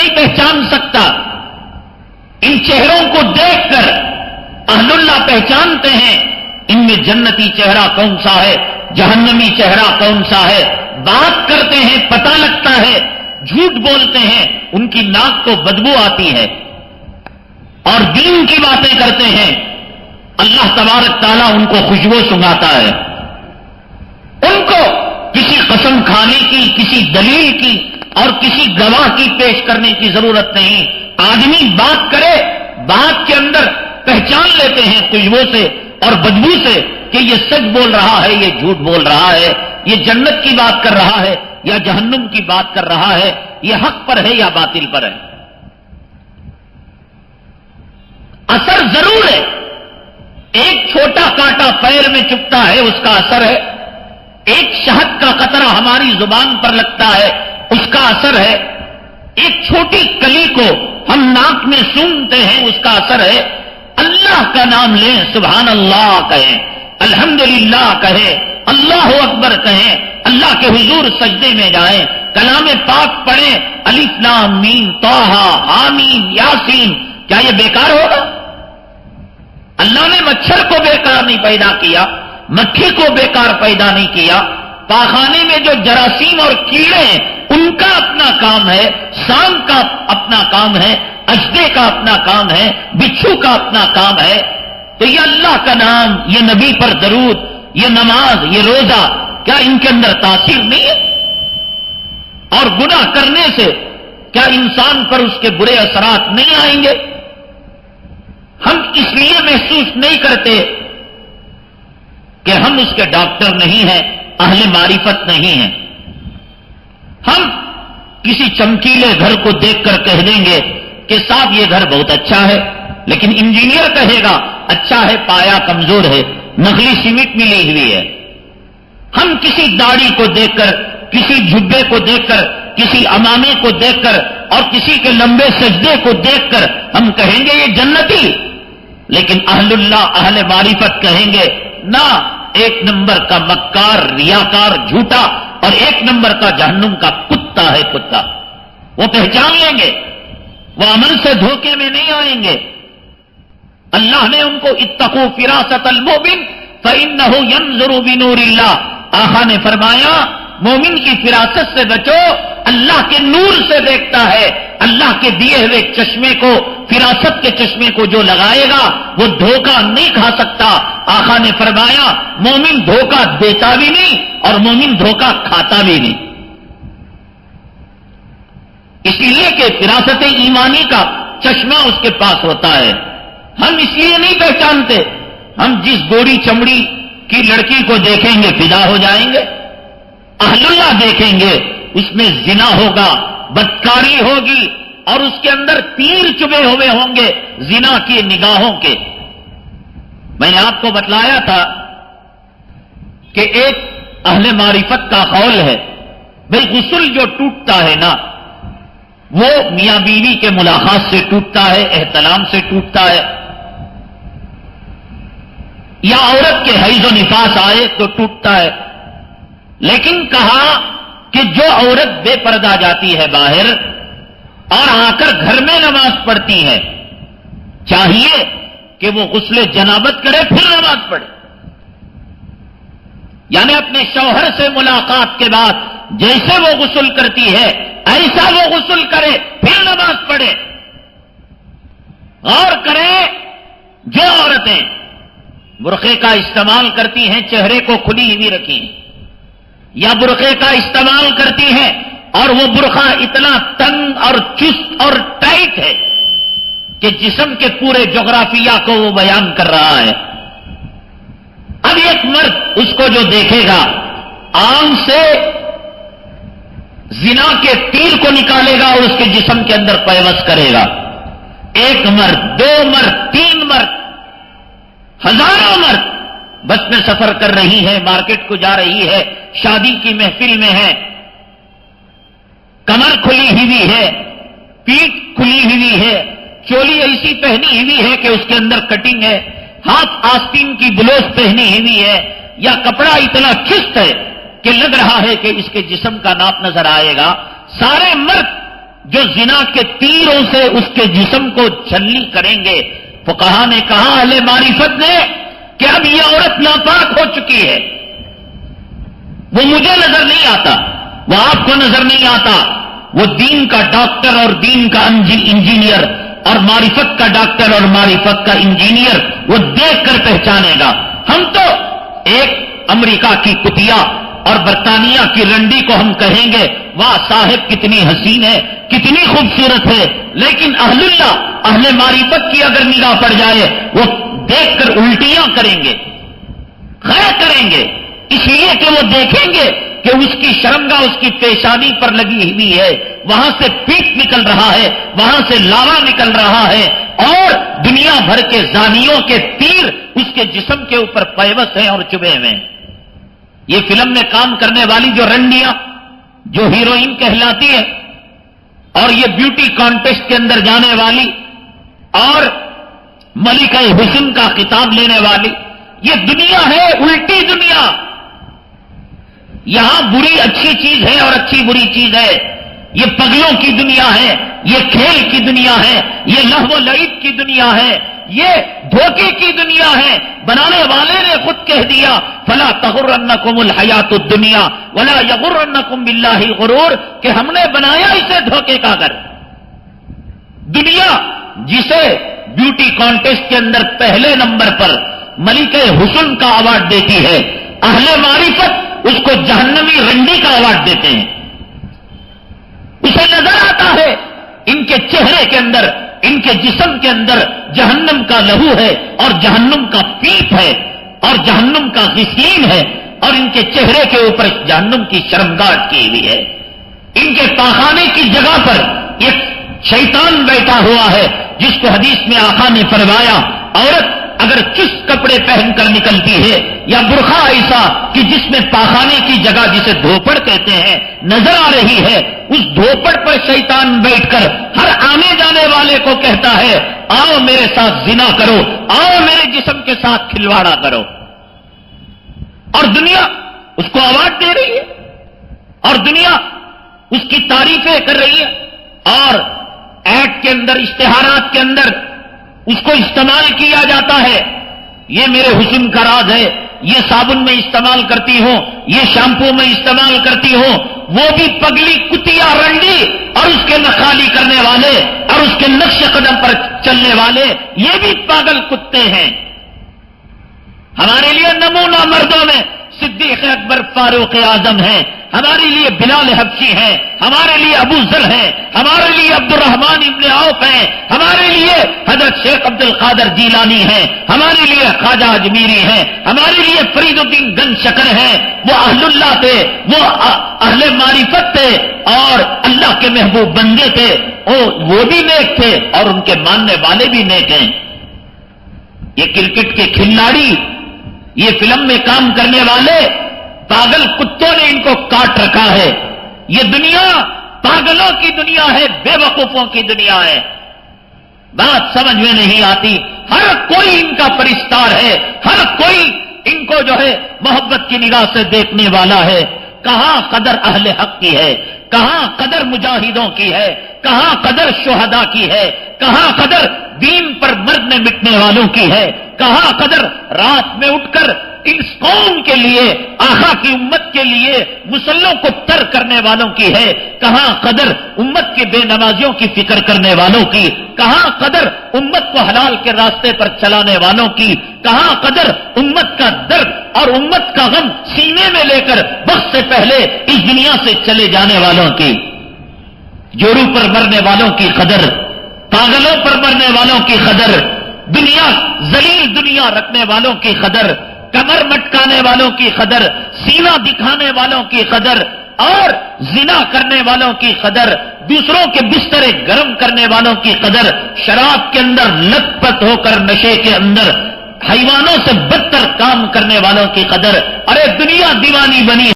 نہیں پہچان سکتا. ان چہروں کو دیکھ کر اہل اللہ پہچانتے ہیں ان میں جنتی چہرہ کون سا ہے, جہنمی چہرہ کون سا ہے. بات کرتے ہیں پتہ لگتا ہے, جھوٹ بولتے ہیں ان کی ناک کو بدبو آتی ہے, اور دین کی باتیں کرتے ہیں اللہ تبارک تعالیٰ ان کو خوشبو سنگاتا ہے. ان کو کسی قسم کھانے کی, کسی دلیل کی اور کسی گواہ کی پیش کرنے کی ضرورت نہیں. آدمی بات کرے, بات کے اندر پہچان لیتے ہیں خوشبو سے اور بدبو سے کہ یہ سچ بول رہا ہے, یہ جھوٹ بول رہا ہے, یہ جنت کی بات کر رہا ہے یا جہنم کی بات کر رہا ہے, یہ حق پر ہے یا باطل پر ہے. اثر ضرور ہے. ایک چھوٹا کانٹا پیر میں چبھتا ہے اس کا اثر ہے, ایک شہد کا قطرہ ہماری زبان پر لگتا ہے اس کا اثر ہے, ایک چھوٹی کلی کو ہم ناک میں سونگتے ہیں اس کا اثر ہے. اللہ کا نام لیں, سبحان اللہ کہیں, الحمدللہ کہیں, اللہ اکبر کہیں, اللہ کے حضور سجدے میں جائیں, کلام پاک پڑھیں, الف لام میم طٰہٰ حامیم یاسین. کیا یہ بیکار ہوگا؟ اللہ نے مچھر کو بیکار نہیں پیدا کیا, مکھی کو بیکار پیدا نہیں کیا. پاخانے میں جو جراثیم اور کیڑے ہیں ان کا اپنا کام ہے, سانپ کا اپنا کام ہے, اژدے کا اپنا کام ہے, بچھو کا اپنا کام ہے. تو یہ اللہ کا نام, یہ نبی پر درود, یہ نماز, یہ روزہ, کیا ان کے اندر تاثیر نہیں ہے؟ اور گناہ کرنے سے کیا انسان پر اس کے برے اثرات نہیں آئیں گے؟ ہم اس لیے محسوس نہیں کرتے کہ ہم اس کے ڈاکٹر نہیں ہیں, اہل معرفت نہیں ہیں. ہم کسی چمکیلے گھر کو دیکھ کر کہہ دیں گے کہ صاحب یہ گھر بہت اچھا ہے, لیکن انجینئر کہے گا اچھا ہے, پایا کمزور ہے, نقلی سیمنٹ ملی ہوئی ہے. ہم کسی داڑھی کو دیکھ کر, کسی جھبے کو دیکھ کر, کسی امامے کو دیکھ کر اور کسی کے لمبے سجدے کو دیکھ کر ہم کہیں گے یہ جنتی, لیکن اہل اللہ, اہل معرفت کہیں گے نہ, ایک نمبر کا مکار, ریاکار, جھوٹا, اور ایک نمبر کا جہنم کا کتا ہے کتا. وہ پہچان لیں گے, وہ عمل سے دھوکے میں نہیں آئیں گے. اللہ نے ان کو اتقوا فراست المؤمن فإنه ينظر بنور اللہ, آقا نے فرمایا مومن کی فراست سے بچو, اللہ کے نور سے دیکھتا ہے. اللہ کے دیے ہوئے چشمے کو, فراست کے چشمے کو جو لگائے گا وہ دھوکہ نہیں کھا سکتا. آقا نے فرمایا مومن دھوکہ دیتا بھی نہیں اور مومن دھوکہ کھاتا بھی نہیں. اس لیے کہ فراست ایمانی کا چشمہ اس کے پاس ہوتا ہے. ہم اس لیے نہیں پہچانتے, ہم جس گوری چمڑی کی لڑکی کو دیکھیں گے فدا ہو جائیں گے. اہل اللہ دیکھیں گے اس میں زنا ہوگا, بدکاری ہوگی, اور اس کے اندر تیر چبھے ہوئے ہوں گے زنا کی نگاہوں کے. میں نے آپ کو بتلایا تھا کہ ایک اہل معرفت کا قول ہے, بھئی غسل جو ٹوٹتا ہے نا وہ میاں بیوی کے ملاقات سے ٹوٹتا ہے, احتلام سے ٹوٹتا ہے, یا عورت کے حیض و نفاس آئے تو ٹوٹتا ہے. لیکن کہا کہ جو عورت بے پردہ جاتی ہے باہر اور آ کر گھر میں نماز پڑھتی ہے, چاہیے کہ وہ غسل جنابت کرے پھر نماز پڑھے. یعنی اپنے شوہر سے ملاقات کے بعد جیسے وہ غسل کرتی ہے ایسا وہ غسل کرے پھر نماز پڑھے. غور کریں, جو عورتیں برقعے کا استعمال کرتی ہیں چہرے کو کھلی ہوئی رکھیں, یا برقعے کا استعمال کرتی ہیں اور وہ برقع اتنا تنگ اور چست اور ٹائٹ ہے کہ جسم کے پورے جغرافیہ کو وہ بیان کر رہا ہے. اب ایک مرد اس کو جو دیکھے گا آنکھ سے زنا کے تیر کو نکالے گا اور اس کے جسم کے اندر پیوست کرے گا. ایک مرد, دو مرد, تین مرد, ہزاروں مرد بس میں سفر کر رہی ہے, مارکیٹ کو جا رہی ہے, شادی کی محفل میں ہے, کمر کھلی ہوئی ہے, پیٹھ کھلی ہوئی ہے, چولی ایسی پہنی ہوئی ہے کہ اس کے اندر کٹنگ ہے, ہاتھ آستین کی بلوز پہنی ہوئی ہے, یا کپڑا اتنا چست ہے کہ لگ رہا ہے کہ اس کے جسم کا ناپ نظر آئے گا. سارے مرد جو زنا کے تیروں سے اس کے جسم کو چھلنی کریں گے. فقہا نے کہا اہل معرفت نے کہ اب یہ عورت ناپاک ہو چکی ہے. وہ مجھے نظر نہیں آتا، وہ آپ کو نظر نہیں آتا، وہ دین کا ڈاکٹر اور دین کا انجینئر اور معرفت کا ڈاکٹر اور معرفت کا انجینئر وہ دیکھ کر پہچانے گا. ہم تو ایک امریکہ کی کتیا اور برطانیہ کی رنڈی کو ہم کہیں گے واہ صاحب کتنی حسین ہے، کتنی خوبصورت ہے، لیکن اہل اللہ اہل معرفت کی اگر نگاہ پڑ جائے وہ دیکھ کر الٹیاں کریں گے، خیر کریں گے، اس لیے کہ وہ دیکھیں گے کہ اس کی شرمگاہ اس کی پیشانی پر لگی ہوئی ہے، وہاں سے پیٹ نکل رہا ہے، وہاں سے لاوا نکل رہا ہے، اور دنیا بھر کے زانیوں کے تیر اس کے جسم کے اوپر پیوست ہیں اور چبھے ہوئے ہیں. یہ فلم میں کام کرنے والی جو رنڈیاں جو ہیروئن کہلاتی ہے اور یہ بیوٹی کانٹیسٹ کے اندر جانے والی اور ملکہ حسن کا خطاب لینے والی، یہ دنیا ہے الٹی دنیا. یہاں بری اچھی چیز ہے اور اچھی بری چیز ہے. یہ پگلوں کی دنیا ہے، یہ کھیل کی دنیا ہے، یہ لہو و لعب کی دنیا ہے، یہ دھوکے کی دنیا ہے. بنانے والے نے خود کہہ دیا فلا تغرنکم الحیات الدنیا ولا یغرنکم باللہ الغرور، کہ ہم نے بنایا اسے دھوکے کا گھر. دنیا جسے بیوٹی کانٹیسٹ کے اندر پہلے نمبر پر ملکہ حسن کا ایوارڈ دیتی ہے، اہل معرفت اس کو جہنمی رنڈی کا ایوارڈ دیتے ہیں. اسے نظر آتا ہے ان کے چہرے کے اندر، ان کے جسم کے اندر جہنم کا لہو ہے اور جہنم کا پیپ ہے اور جہنم کا غسلین ہے، اور ان کے چہرے کے اوپر جہنم کی شرمگاہٹ کی ہوئی ہے. ان کے پاخانے کی جگہ پر ایک شیطان بیٹھا ہوا ہے، جس کو حدیث میں آقا نے فرمایا عورت اگر چست کپڑے پہن کر نکلتی ہے یا برقع ایسا کہ جس میں پاخانے کی جگہ جسے دھوپڑ کہتے ہیں نظر آ رہی ہے، اس دھوپڑ پر شیطان بیٹھ کر ہر آنے جانے والے کو کہتا ہے آؤ میرے ساتھ زنا کرو، آؤ میرے جسم کے ساتھ کھلواڑا کرو. اور دنیا اس کو ایوارڈ دے رہی ہے اور دنیا اس کی تعریفیں کر رہی ہے، اور ایڈ کے اندر اشتہارات کے اندر اس کو استعمال کیا جاتا ہے. یہ میرے حسن کا راز ہے، یہ صابن میں استعمال کرتی ہوں، یہ شیمپو میں استعمال کرتی ہوں. وہ بھی پگلی کتیا رنڈی اور اس کے نخالی کرنے والے اور اس کے نقش قدم پر چلنے والے یہ بھی پاگل کتے ہیں. ہمارے لیے نمونہ مردوں میں صدیق اکبر فاروق اعظم ہیں، ہمارے لیے بلال حبشی ہیں، ہمارے لیے ابو ذر ہیں، ہمارے لیے عبد الرحمن ابن عوف ہیں، ہمارے لیے حضرت شیخ عبد القادر جیلانی ہیں، ہمارے لیے خواجہ اجمیری ہیں، ہمارے لیے فرید الدین گنج شکر ہیں. وہ اہل اللہ تھے، وہ اہل معرفت تھے اور اللہ کے محبوب بندے تھے. وہ بھی نیک تھے اور ان کے ماننے والے بھی نیک ہیں. یہ کرکٹ کے کھلاڑی، یہ فلم میں کام کرنے والے پاگل کتوں نے ان کو کاٹ رکھا ہے. یہ دنیا پاگلوں کی دنیا ہے، بے وقوفوں کی دنیا ہے. بات سمجھ میں نہیں آتی. ہر کوئی ان کا پرستار ہے، ہر کوئی ان کو جو ہے محبت کی نگاہ سے دیکھنے والا ہے. کہاں قدر اہل حق کی ہے، کہاں قدر مجاہدوں کی ہے، کہاں قدر شہداء کی ہے، کہاں قدر دین پر مرنے مٹنے والوں کی ہے، کہاں قدر رات میں اٹھ کر اس قوم کے لیے، آقا کی امت کے لیے مسلوں کو تر کرنے والوں کی ہے، کہاں قدر امت کے بے نمازیوں کی فکر کرنے والوں کی، کہاں قدر امت کو حلال کے راستے پر چلانے والوں کی، کہاں قدر امت کا درد اور امت کا غم سینے میں لے کر وقت سے پہلے اس دنیا سے چلے جانے والوں کی، جوڑوں پر مرنے والوں کی قدر، پاگلوں پر مرنے والوں کی قدر، دنیا ذلیل دنیا رکھنے والوں کی قدر، کمر مٹکانے والوں کی قدر، سینہ دکھانے والوں کی قدر اور زنا کرنے والوں کی قدر، دوسروں کے بسترے گرم کرنے والوں کی قدر، شراب کے اندر لت پت ہو کر نشے کے اندر حیوانوں سے بدتر کام کرنے والوں کی قدر. ارے دنیا دیوانی بنی